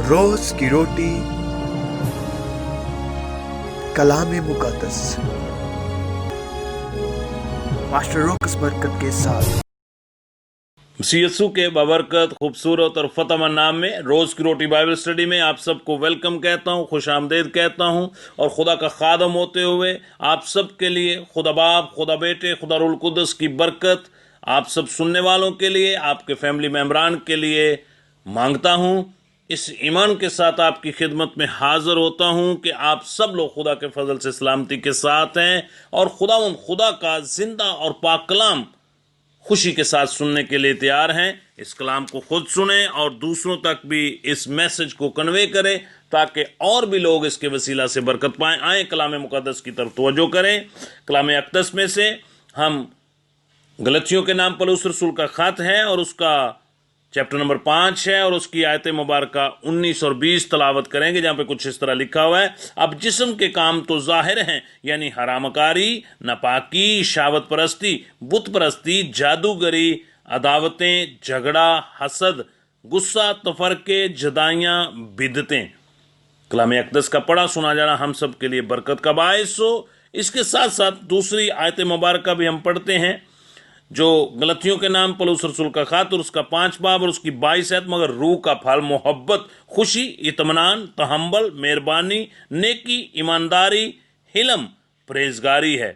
रोज की रोटी कलाम मुकद्दस मास्टर रोकस बरकत के साथ मसीह यीशु के बबरकत खूबसूरत और फतह नाम में रोज़ की रोटी बाइबल स्टडी में आप सबको वेलकम कहता हूँ, खुश आमदेद कहता हूँ। और खुदा का खादम होते हुए आप सब के लिए खुदा बाप, खुदा बेटे, खुदा रूहुल कुद्दस की बरकत आप सब सुनने वालों के लिए, आपके फैमिली मेम्बरान के लिए मांगता हूँ। इस ईमान के साथ आपकी खिदमत में हाजिर होता हूँ कि आप सब लोग खुदा के फजल से सलामती के साथ हैं और खुदा का जिंदा और पाक कलाम खुशी के साथ सुनने के लिए तैयार हैं। इस कलाम को खुद सुने और दूसरों तक भी इस मैसेज को कन्वे करें ताकि और भी लोग इसके वसीला से बरकत पाएं। आए कलाम मुकद्दस की तरफ तवज्जो करें। कलाम अक़दस में से हम गलतियों के नाम पौलुस रसूल का खत है और उसका चैप्टर नंबर 5 है और उसकी आयत मुबारक 19 और 20 तलावत करेंगे, जहाँ पे कुछ इस तरह लिखा हुआ है। अब जिस्म के काम तो जाहिर हैं, यानी हरामकारी, नापाकी, शावत परस्ती, बुत परस्ती, जादूगरी, अदावतें, झगड़ा, हसद, गुस्सा, तफरके, जदाइयाँ, बिदतें। कलाम अक़दस का पढ़ा सुना जाना हम सब के लिए बरकत का बायस हो। इसके साथ साथ दूसरी आयत मुबारक भी हम पढ़ते हैं जो गलतियों के नाम पौलुस रसूल का खत और उसका 5 बाब और उसकी 22 आयत। मगर रूह का फल मोहब्बत, खुशी, इत्मीनान, तहम्मुल, मेहरबानी, नेकी, ईमानदारी, हिलम, परहेजगारी है।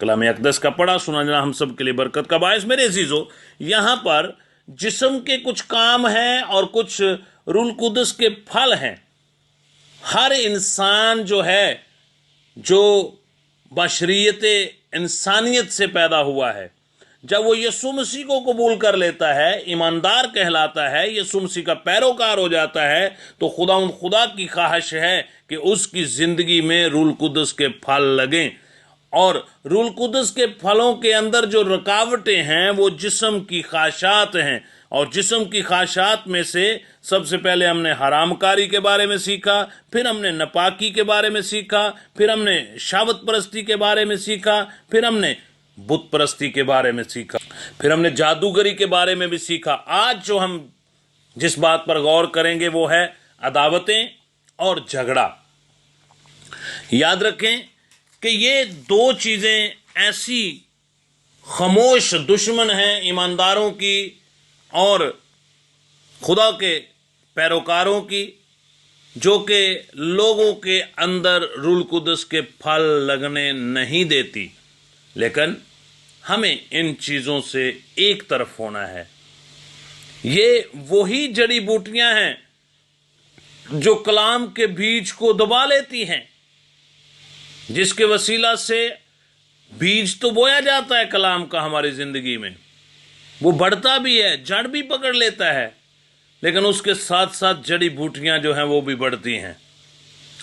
कलाम अक़दस का पढ़ा सुना जाना हम सब के लिए बरकत का बायस। मेरे अजीजों, यहाँ पर जिस्म के कुछ काम हैं और कुछ रूहुल कुद्दस के फल हैं। हर इंसान जो है, जो बशरियत इंसानियत से पैदा हुआ है, जब वो यीशु मसीह को कबूल कर लेता है, ईमानदार कहलाता है, यीशु मसीह का पैरोकार हो जाता है, तो खुदा की ख्वाहिश है कि उसकी जिंदगी में रूहुल कुद्दस के फल लगें। और रूहुल कुद्दस के फलों के अंदर जो रुकावटें हैं वो जिस्म की ख्वाहिशात हैं। और जिस्म की ख्वाहिशात में से सबसे पहले हमने हरामकारी के बारे में सीखा, फिर हमने नापाकी के बारे में सीखा, फिर हमने शावत परस्ती के बारे में सीखा, फिर हमने बुत परस्ती के बारे में सीखा, फिर हमने जादूगरी के बारे में भी सीखा। आज जो हम जिस बात पर गौर करेंगे वो है अदावतें और झगड़ा। याद रखें कि ये दो चीजें ऐसी खामोश दुश्मन हैं ईमानदारों की और खुदा के पैरोकारों की, जो कि लोगों के अंदर रूहुल कुद्दस के फल लगने नहीं देती। लेकिन हमें इन चीजों से एक तरफ होना है। ये वही जड़ी बूटियां हैं जो कलाम के बीज को दबा लेती हैं, जिसके वसीला से बीज तो बोया जाता है कलाम का हमारी जिंदगी में, वो बढ़ता भी है, जड़ भी पकड़ लेता है, लेकिन उसके साथ साथ जड़ी बूटियां जो हैं वो भी बढ़ती हैं।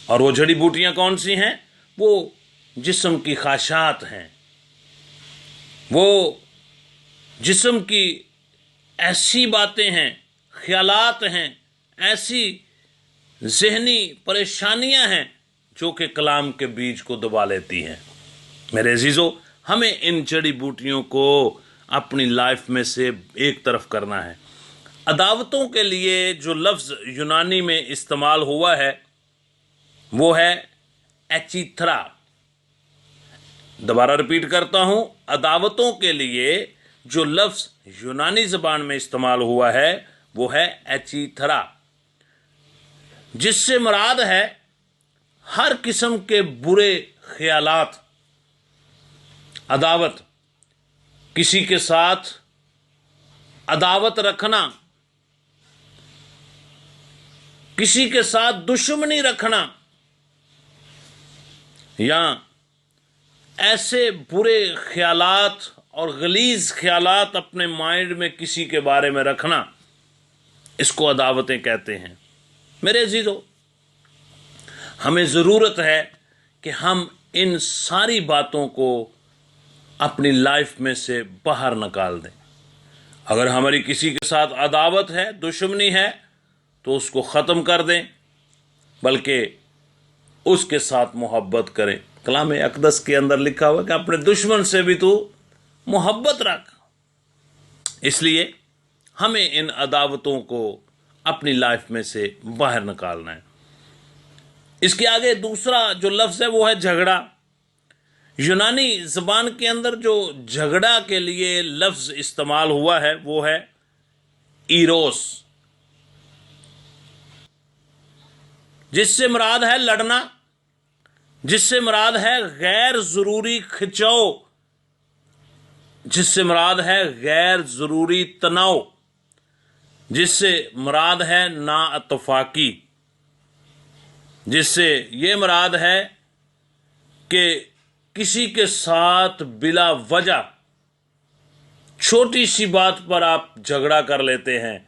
और वो जड़ी बूटियां कौन सी हैं? वो जिस्म की ख्वाहिशात हैं। वो जिस्म की ऐसी बातें हैं, ख्यालात हैं, ऐसी ज़हनी परेशानियां हैं जो कि कलाम के बीज को दबा लेती हैं। मेरे अजीजों, हमें इन जड़ी बूटियों को अपनी लाइफ में से एक तरफ करना है। अदावतों के लिए जो लफ्ज़ यूनानी में इस्तेमाल हुआ है वो है एचीथरा। दोबारा रिपीट करता हूं, अदावतों के लिए जो लफ्ज़ यूनानी ज़बान में इस्तेमाल हुआ है वो है एचीथरा, जिससे मुराद है हर किस्म के बुरे ख्यालात। अदावत, किसी के साथ अदावत रखना, किसी के साथ दुश्मनी रखना, या ऐसे बुरे ख्यालात और गलीज ख्यालात अपने माइंड में किसी के बारे में रखना, इसको अदावतें कहते हैं। मेरे अजीजों, हमें ज़रूरत है कि हम इन सारी बातों को अपनी लाइफ में से बाहर निकाल दें। अगर हमारी किसी के साथ अदावत है, दुश्मनी है, तो उसको ख़त्म कर दें, बल्कि उसके साथ मोहब्बत करें। कलाम अक़दस के अंदर लिखा हुआ है कि अपने दुश्मन से भी तू मोहब्बत रख। इसलिए हमें इन अदावतों को अपनी लाइफ में से बाहर निकालना है। इसके आगे दूसरा जो लफ्ज़ है वो है झगड़ा। यूनानी ज़बान के अंदर जो झगड़ा के लिए लफ्ज़ इस्तेमाल हुआ है वो है ईरोस, जिससे मुराद है लड़ना, जिससे मुराद है गैर ज़रूरी खिंचाव, जिससे मुराद है गैर ज़रूरी तनाव, जिससे मुराद है नाअतफाकी, जिससे ये मुराद है कि किसी के साथ बिला वजह छोटी सी बात पर आप झगड़ा कर लेते हैं।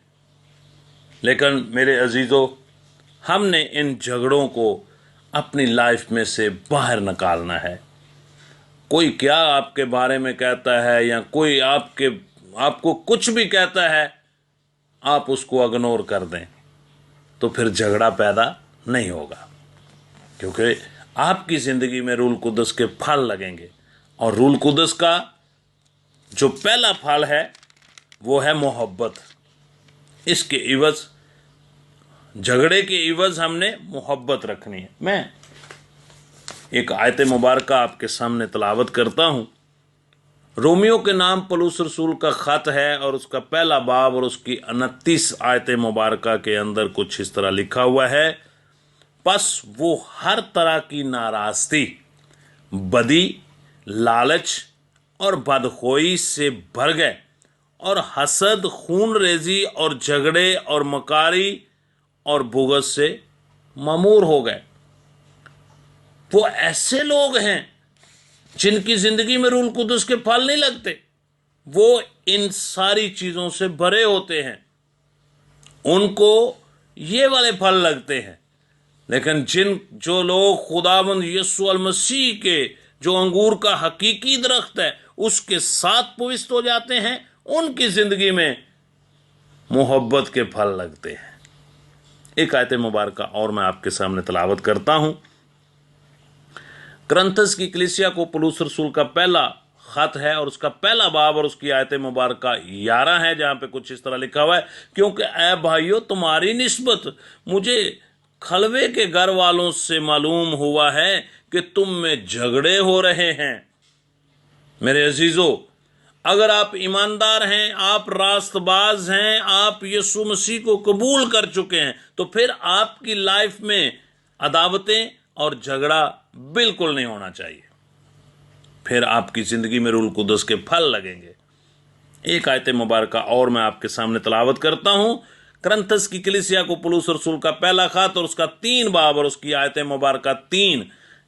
लेकिन मेरे अजीज़ों, हमने इन झगड़ों को अपनी लाइफ में से बाहर निकालना है। कोई क्या आपके बारे में कहता है या कोई आपको कुछ भी कहता है, आप उसको इग्नोर कर दें तो फिर झगड़ा पैदा नहीं होगा, क्योंकि आपकी ज़िंदगी में रूल कुदस के फल लगेंगे। और रूल कुदस का जो पहला फल है वो है मोहब्बत। इसके इवज़, झगड़े के इवज़ हमने मोहब्बत रखनी है। मैं एक आयत मुबारक आपके सामने तलावत करता हूँ। रोमियो के नाम पौलुस रसूल का ख़त है और उसका पहला बाब और उसकी 29 आयत मुबारक के अंदर कुछ इस तरह लिखा हुआ है, बस वो हर तरह की नाराज़गी, बदी, लालच और बदखोई से भर गए और हसद, खून रेजी और झगड़े और मकारी और बुग़्ज़ से मामूर हो गए। वो ऐसे लोग हैं जिनकी ज़िंदगी में रूल कुदस के फल नहीं लगते, वो इन सारी चीज़ों से भरे होते हैं, उनको ये वाले फल लगते हैं। लेकिन जो लोग खुदावंद यीशु अल मसीह के जो अंगूर का हकीकी दरख्त है उसके साथ पवित्र हो जाते हैं, उनकी ज़िंदगी में मोहब्बत के फल लगते हैं। एक आयत मुबारक और मैं आपके सामने तलावत करता हूँ। करंथस की कलीसिया को पौलुस रसूल का पहला ख़त है और उसका पहला बाब और उसकी आयत मुबारक 11 है, जहाँ पे कुछ इस तरह लिखा हुआ है, क्योंकि ऐ भाइयों, तुम्हारी निस्बत मुझे खलवे के घर वालों से मालूम हुआ है कि तुम में झगड़े हो रहे हैं। मेरे अजीज़ों, अगर आप ईमानदार हैं, आप रास्तबाज हैं, आप यीशु मसीह को कबूल कर चुके हैं, तो फिर आपकी लाइफ में अदावतें और झगड़ा बिल्कुल नहीं होना चाहिए। फिर आपकी ज़िंदगी में रूल कुदस के फल लगेंगे। एक आयत मुबारक और मैं आपके सामने तलावत करता हूँ। करंथस की कलीसिया को पौलुस रसूल का पहला ख़त और उसका 3 बाब और उसकी आयत मुबारक 3,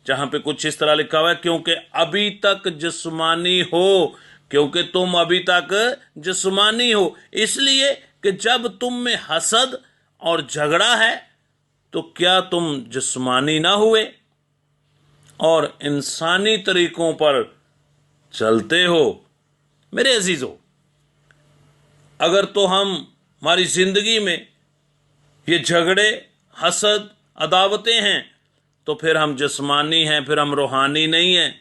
जहाँ पे कुछ इस तरह लिखा हुआ है, क्योंकि अभी तक जिस्मानी हो, क्योंकि तुम अभी तक जिस्मानी हो, इसलिए कि जब तुम में हसद और झगड़ा है तो क्या तुम जिस्मानी ना हुए और इंसानी तरीकों पर चलते हो। मेरे अजीज़ों, अगर तो हमारी ज़िंदगी में ये झगड़े, हसद, अदावतें हैं तो फिर हम जिस्मानी हैं, फिर हम रूहानी नहीं हैं,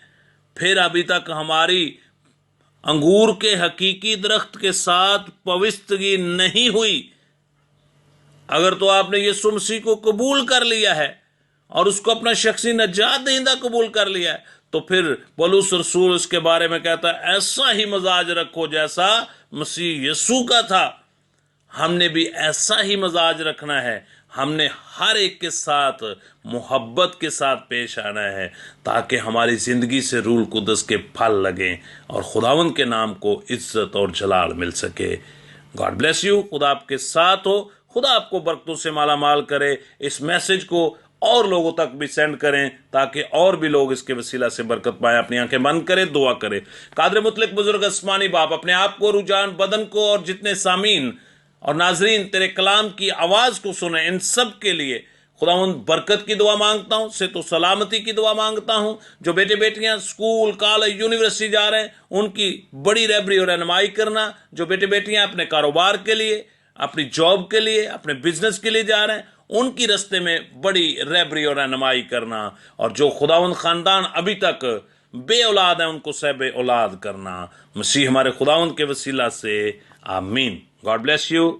फिर अभी तक हमारी अंगूर के हकीकी दरख्त के साथ पवित्रगी नहीं हुई। अगर तो आपने यीशु मसीह को कबूल कर लिया है और उसको अपना शख्सी नजात दहिंदा कबूल कर लिया है, तो फिर पौलुस रसूल इसके बारे में कहता है, ऐसा ही मजाज रखो जैसा मसीह यीशु का था। हमने भी ऐसा ही मजाज रखना है। हमने हर एक के साथ मोहब्बत के साथ पेश आना है ताकि हमारी ज़िंदगी से रूल कुदस के फल लगें और खुदावंद के नाम को इज्जत और जलाल मिल सके। God bless you. खुदा आपके साथ हो, खुदा आपको बरकतों से माला माल करे। इस मैसेज को और लोगों तक भी सेंड करें ताकि और भी लोग इसके वसीला से बरकत पाएं। अपनी आंखें बंद करें, दुआ करें। कादर मुतलक बुजुर्ग आसमानी बाप, अपने आप को, रुझान, बदन को और जितने सामीन और नाजरीन तेरे कलाम की आवाज़ को सुने, इन सब के लिए खुदावंद बरकत की दुआ मांगता हूँ, से तो सलामती की दुआ मांगता हूँ। जो बेटे बेटियाँ स्कूल, कॉलेज, यूनिवर्सिटी जा रहे हैं, उनकी बड़ी रहबरी और रहनुमाई करना। जो बेटे बेटियाँ अपने कारोबार के लिए, अपनी जॉब के लिए, अपने बिजनेस के लिए जा रहे हैं, उनकी रस्ते में बड़ी रहबरी और रहनुमाई करना। और जो खुदावंद ख़ानदान अभी तक बे औलाद है, उनको सहबे औलाद करना। मसीह हमारे खुदावंद के वसीला से, आमीन। God bless you.